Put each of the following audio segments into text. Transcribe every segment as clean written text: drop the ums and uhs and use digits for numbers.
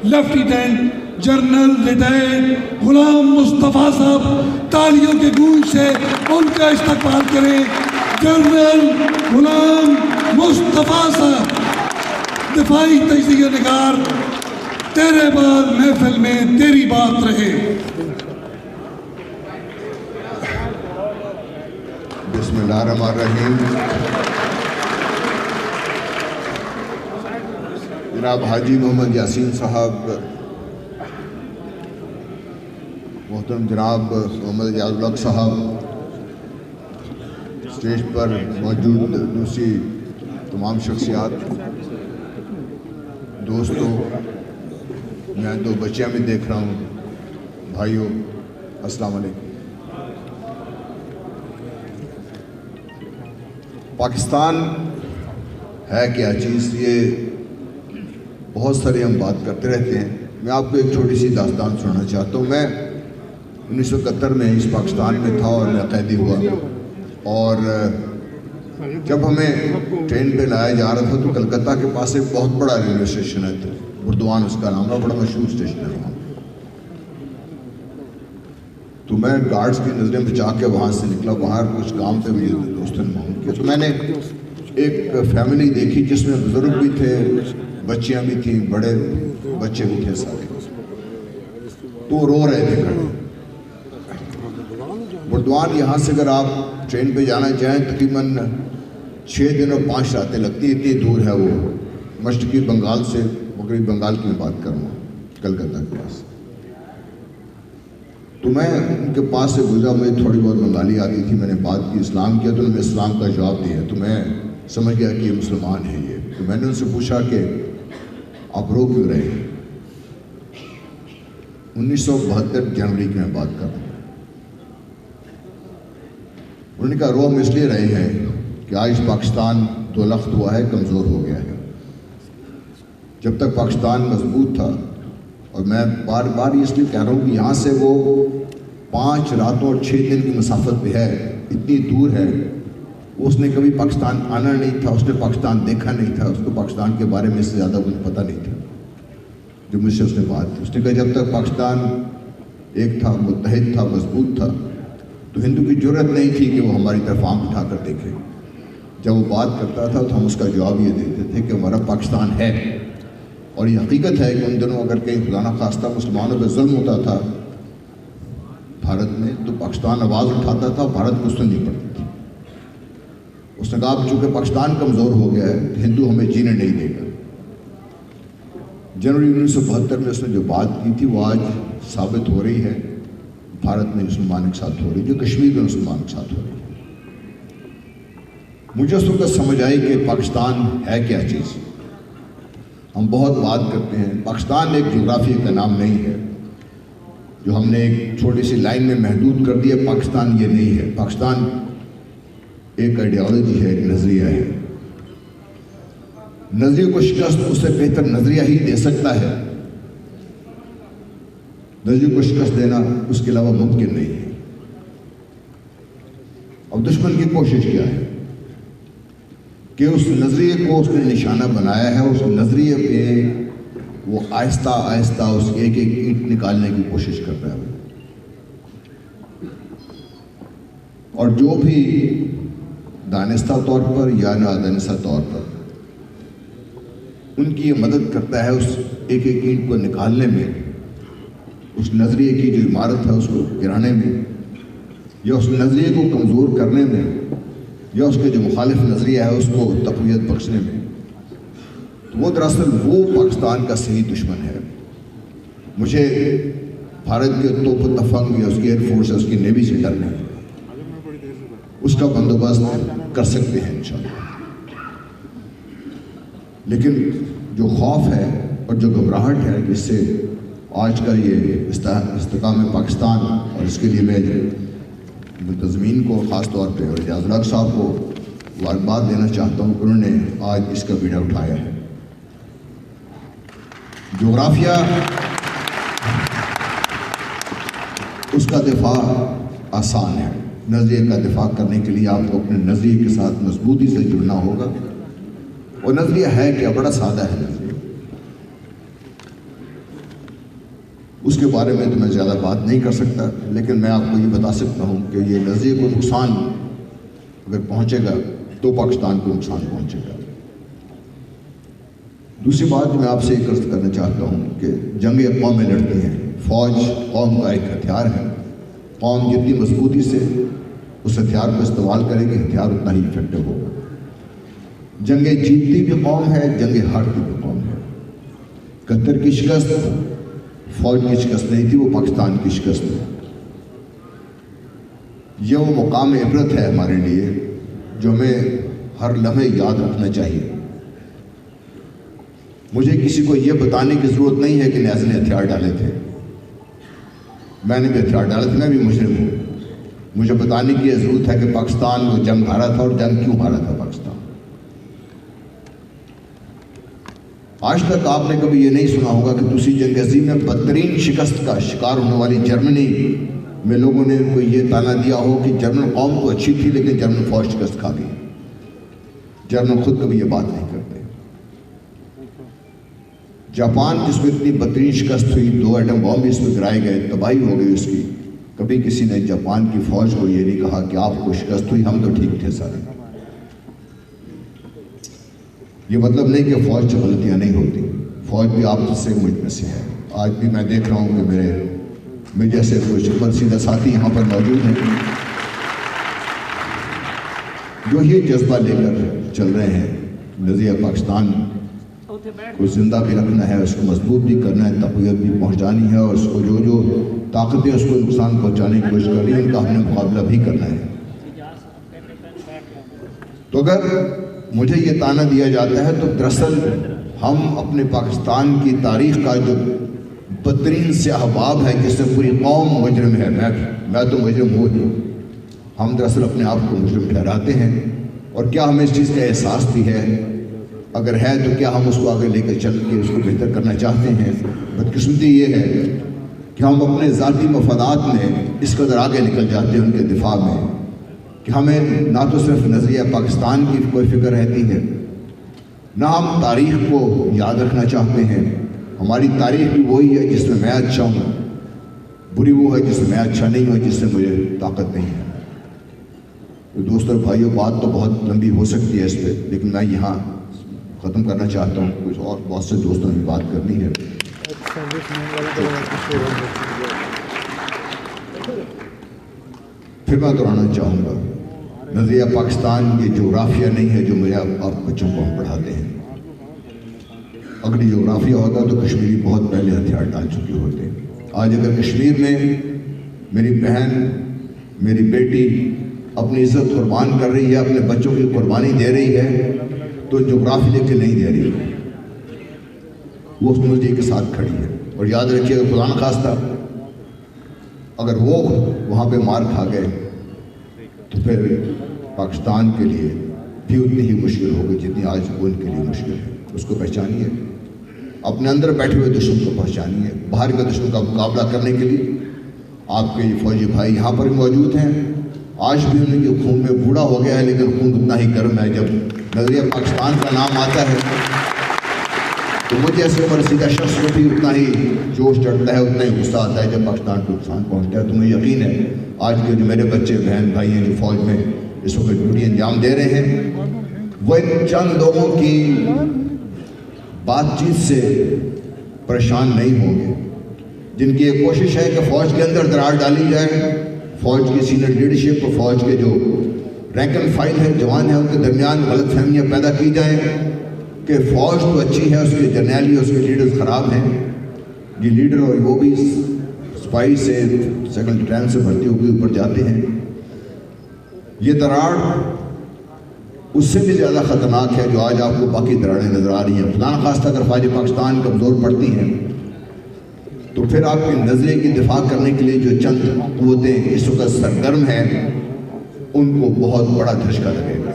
Lieutenant general retired Ghulam Mustafa صاحب تالیوں کے گونج سے ان کا استقبال کریں. جنرل غلام مصطفیٰ صاحب، دفاعی تجزیہ نگار، تیرے بعد محفل میں تیری بات رہے. بسم اللہ الرحمن الرحیم. جناب حاجی محمد یاسین صاحب، محترم جناب محمد اعجاز الحق صاحب، اسٹیج پر موجود دوسری تمام شخصیات، دوستوں، میں دو بچیاں بھی دیکھ رہا ہوں، بھائیوں، السلام علیکم. پاکستان ہے کیا چیز، یہ بہت سارے ہم بات کرتے رہتے ہیں. میں آپ کو ایک چھوٹی سی داستان سنانا چاہتا ہوں. میں 1971 میں اس پاکستان میں تھا اور میں قیدی ہوا، اور جب ہمیں ٹرین پہ لایا جا رہا تھا تو کلکتہ کے پاس ایک بہت بڑا ریلوے اسٹیشن ہے، بردوان اس کا نام ہے، بڑا مشہور اسٹیشن ہے وہاں. تو میں گارڈز کی نظریں بچا کے وہاں سے نکلا. وہاں کچھ کام پہ مجھے دوستوں نے معاون کیا، تو میں نے ایک فیملی دیکھی جس میں بزرگ بھی تھے، بچیاں بھی تھیں، بڑے بچے بھی تھے سارے. تو رو رہے تھے کھڑے. بردوان یہاں سے اگر آپ ٹرین پہ جانا چاہیں تقریباً 6 دن اور 5 راتیں لگتی، اتنی دور ہے وہ. مشرقی بنگال سے، مغربی بنگال کی میں بات کروں گا، کلکتہ کے پاس. تو میں ان کے پاس سے گزرا، مجھے تھوڑی بہت بنگالی آتی تھی. میں نے بات کی، اسلام کیا، تو انہوں نے اسلام کا جواب دیا. تو میں سمجھ گیا کہ یہ مسلمان ہیں یہ. تو میں نے ان سے پوچھا کہ آپ رو کیوں رہے ہیں. 1972 جنوری کی میں بات کر رہا ہوں. انہوں نے کہا رو ہم اس لیے رہے ہیں کہ آج پاکستان دولخت ہوا ہے، کمزور ہو گیا ہے. جب تک پاکستان مضبوط تھا، اور میں بار بار اس لیے کہہ رہا ہوں کہ یہاں سے وہ 5 راتوں اور 6 دن کی مسافت پہ ہے، اتنی دور ہے. اس نے کبھی پاکستان آنا نہیں تھا، اس نے پاکستان دیکھا نہیں تھا، اس کو پاکستان کے بارے میں اس سے زیادہ کچھ پتہ نہیں تھا. جو مجھ سے اس نے بات کی، اس نے کہا جب تک پاکستان ایک تھا، متحد تھا، مضبوط تھا، تو ہندو کی جرت نہیں تھی کہ وہ ہماری طرف آنکھ اٹھا کر دیکھے. جب وہ بات کرتا تھا تو ہم اس کا جواب یہ دیتے تھے کہ ہمارا پاکستان ہے. اور یہ حقیقت ہے کہ ان دنوں اگر کہیں خدا نخواستہ مسلمانوں پہ ظلم ہوتا تھا بھارت میں، تو پاکستان آواز اٹھاتا تھا، بھارت کو سننی پڑتی تھی. اس نے کہا چونکہ پاکستان کمزور ہو گیا ہے تو ہندو ہمیں جینے نہیں دے گا. جنوری 1972 میں اس نے جو بات کی تھی وہ آج ثابت ہو رہی ہے. بھارت میں مسلمان کے ساتھ ہو رہی، جو کشمیر میں مسلمان کے ساتھ ہو رہی ہے. مجھے اس وقت سمجھ آئی کہ پاکستان ہے کیا چیز. ہم بہت بات کرتے ہیں، پاکستان ایک جغرافیہ کا نام نہیں ہے جو ہم نے ایک چھوٹی سی لائن میں محدود کر دیا. پاکستان یہ نہیں ہے. پاکستان ایک آئیڈیالوجی ہے، ایک نظریہ ہے. نظریے کو شکست اس سے بہتر نظریہ ہی دے سکتا ہے. نظریے کو شکست دینا اس کے علاوہ ممکن نہیں ہے. اب دشمن کی کوشش کیا ہے کہ اس نظریے کو اس نے نشانہ بنایا ہے. اس نظریے پہ وہ آہستہ آہستہ اس کی ایک ایک اینٹ نکالنے کی کوشش کر رہا ہے. اور جو بھی دانستہ طور پر یا نادانستہ طور پر ان کی یہ مدد کرتا ہے اس ایک ایک اینٹ کو نکالنے میں، اس نظریے کی جو عمارت ہے اس کو گرانے میں، یا اس نظریے کو کمزور کرنے میں، یا اس کے جو مخالف نظریہ ہے اس کو تقویت بخشنے میں، تو وہ دراصل وہ پاکستان کا صحیح دشمن ہے. مجھے بھارت کے توپ و تفنگ یا اس کی ایئر فورس یا اس کی نیوی سے ڈر نہیں ہے. اس کا بندوبست کر سکتے ہیں انشاءاللہ. لیکن جو خوف ہے اور جو گھبراہٹ ہے جس سے آج کا یہ استحکام پاکستان، اور اس کے لیے میں منتظمین کو خاص طور پہ اور اعجاز الحق صاحب کو مبارکباد دینا چاہتا ہوں کہ انہوں نے آج اس کا بیڑا اٹھایا ہے. جغرافیہ اس کا دفاع آسان ہے. نظریے کا دفاع کرنے کے لیے آپ کو اپنے نظریے کے ساتھ مضبوطی سے جڑنا ہوگا. اور نظریہ ہے کیا؟ بڑا سادہ ہے نظریہ. اس کے بارے میں تو میں زیادہ بات نہیں کر سکتا، لیکن میں آپ کو یہ بتا سکتا ہوں کہ یہ نظریے کو نقصان اگر پہنچے گا تو پاکستان کو نقصان پہنچے گا۔ دوسری بات میں آپ سے یہ عرض کرنا چاہتا ہوں کہ جنگیں قومیں لڑتی ہیں، فوج قوم کا ایک ہتھیار ہے، قوم جتنی مضبوطی سے اس ہتھیار کو استعمال کرے گی ہتھیار اتنا ہی افیکٹو ہوگا۔ جنگیں جیتتی بھی قوم ہے، جنگیں ہارتی بھی قوم ہے۔ 71 کی شکست فوج کی شکست نہیں تھی، وہ پاکستان کی شکست ہے۔ یہ وہ مقام عبرت ہے ہمارے لیے جو ہمیں ہر لمحے یاد رکھنا چاہیے۔ مجھے کسی کو یہ بتانے کی ضرورت نہیں ہے کہ نیاز نے ہتھیار ڈالے تھے، میں نے بھی ہتھیار ڈالے تھے، میں بھی مجرم ہوں۔ مجھے بتانے کی یہ ضرورت ہے کہ پاکستان وہ جنگ ہارا تھا، اور جنگ کیوں ہارا تھا پاکستان۔ آج تک آپ نے کبھی یہ نہیں سنا ہوگا کہ دوسری جنگ عظیم میں بدترین شکست کا شکار ہونے والی جرمنی میں لوگوں نے ان کو یہ تانا دیا ہو کہ جرمن قوم تو اچھی تھی لیکن جرمن فوج شکست کھا گئی۔ جرمن خود کبھی یہ بات نہیں کرتے۔ جاپان جس میں اتنی بدترین شکست ہوئی، 2 ایٹم بم بھی اس میں گرائے گئے، تباہی ہو گئی اس کی، کبھی کسی نے جاپان کی فوج کو یہ نہیں کہا کہ آپ کو شکست ہوئی، ہم تو ٹھیک تھے سارے۔ یہ مطلب نہیں کہ فوج سے غلطیاں نہیں ہوتی، فوج بھی آپ سے مجھ میں سے ہے۔ آج بھی میں دیکھ رہا ہوں کہ میرے جیسے کوئی شکل سیدھا ساتھی یہاں پر موجود ہیں جو یہ جذبہ لے کر چل رہے ہیں، نظریہ پاکستان کو زندہ بھی رکھنا ہے، اس کو مضبوط بھی کرنا ہے، تقویت بھی پہنچانی ہے، اور اس کو جو طاقتیں اس کو نقصان پہنچانے کی کوشش کر رہی ہیں ان کا ہم نے مقابلہ بھی کرنا ہے۔ تو اگر مجھے یہ تانا دیا جاتا ہے تو دراصل ہم اپنے پاکستان کی تاریخ کا جو بدترین سیاہ باب ہے جس سے پوری قوم مجرم ہے، میں تو مجرم ہوں ہی، ہم دراصل اپنے آپ کو مجرم ٹھہراتے ہیں۔ اور کیا ہمیں اس چیز کا احساس بھی ہے؟ اگر ہے تو کیا ہم اس کو آگے لے کر چل کے اس کو بہتر کرنا چاہتے ہیں؟ بدقسمتی یہ ہے کہ ہم اپنے ذاتی مفادات میں اس قدر آگے نکل جاتے ہیں ان کے دفاع میں کہ ہمیں نہ تو صرف نظریہ پاکستان کی کوئی فکر رہتی ہے، نہ ہم تاریخ کو یاد رکھنا چاہتے ہیں۔ ہماری تاریخ بھی وہی ہے جس میں میں اچھا ہوں، بری وہ ہے جس میں میں اچھا نہیں ہوں، جس سے مجھے طاقت نہیں ہے۔ تو دوستوں اور بھائیوں، بات تو بہت لمبی ہو سکتی ہے اس پہ، لیکن میں یہاں ختم کرنا چاہتا ہوں، کچھ اور بہت سے دوستوں نے بات کرنی ہے۔ پھر میں دہرانا چاہوں گا، نظریہ پاکستان یہ جغرافیہ نہیں ہے جو میرے آپ بچوں کو ہم پڑھاتے ہیں۔ اگر یہ جغرافیہ ہوتا تو کشمیری بہت پہلے ہتھیار ڈال چکے ہوتے۔ آج اگر کشمیر میں میری بہن، میری بیٹی اپنی عزت قربان کر رہی ہے، اپنے بچوں کی قربانی دے رہی ہے، تو جغرافی لے کے نہیں دے رہی ہے، وہ اس نظریے کے ساتھ کھڑی ہے۔ اور یاد رکھیے، اگر خدا نخواستہ اگر وہ وہاں پہ مار کھا گئے تو پھر پاکستان کے لیے بھی اتنی ہی مشکل ہوگی جتنی آج ان کے لیے مشکل ہے۔ اس کو پہچانیے، اپنے اندر بیٹھے ہوئے دشمن کو پہچانیے۔ باہر کے دشمن کا مقابلہ کرنے کے لیے آپ کے یہ فوجی بھائی یہاں پر بھی موجود ہیں، آج بھی ان کے خون میں بوڑھا ہو گیا ہے لیکن خون اتنا ہی گرم ہے۔ جب نظریہ پاکستان کا نام آتا ہے تو مجھے ایسے عمر رسیدہ شخص کو بھی اتنا ہی جوش چڑھتا ہے، اتنا ہی غصہ آتا ہے جب پاکستان کو نقصان پہنچتا ہے۔ تو مجھے یقین ہے آج کے جو میرے بچے بہن بھائی ہیں جو فوج میں اس وقت ڈیوٹی انجام دے رہے ہیں، وہ ان چند لوگوں کی بات چیت سے پریشان نہیں ہوں گے جن کی یہ کوشش ہے کہ فوج کے اندر درار ڈالی جائے، فوج کی سینئر لیڈرشپ اور فوج کے جو رینک اینڈ فائل ہے، جوان ہیں، ان کے درمیان غلط فہمیاں پیدا کی جائیں کہ فوج تو اچھی ہے، اس کے جرنیلی، اس کے لیڈرز خراب ہیں۔ یہ لیڈر اور وہ بھی سپاہی سے سیکنڈ ٹرین سے بھرتی ہو کے اوپر جاتے ہیں۔ یہ دراڑ اس سے بھی زیادہ خطرناک ہے جو آج آپ کو باقی دراڑیں نظر آ رہی ہیں۔ خدا نخواستہ اگر فوج پاکستان کمزور پڑتی ہیں تو پھر آپ کے نظریے کی دفاع کرنے کے لیے جو چند قوتیں اس وقت سرگرم ہیں ان کو بہت بڑا دھچکا لگے گا۔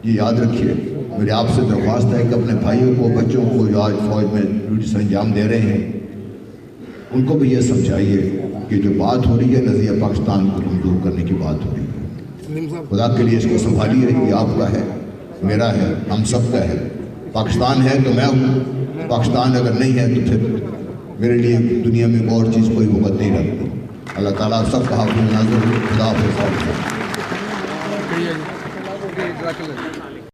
یہ یاد رکھیے، میری آپ سے درخواست ہے کہ اپنے بھائیوں کو، بچوں کو جو آج فوج میں ڈیوٹی سے انجام دے رہے ہیں، ان کو بھی یہ سمجھائیے کہ جو بات ہو رہی ہے نظریہ پاکستان کو کمزور کرنے کی بات ہو رہی ہے۔ خدا کے لیے اس کو سنبھالیے، یہ آپ کا ہے، میرا ہے، ہم سب کا ہے۔ پاکستان ہے تو میں ہوں، پاکستان اگر نہیں ہے تو پھر میرے لیے دنیا میں اور چیز کوئی وقت نہیں رکھتی. اللہ تعالیٰ سب کا حافظ ناظر. خدا حافظ.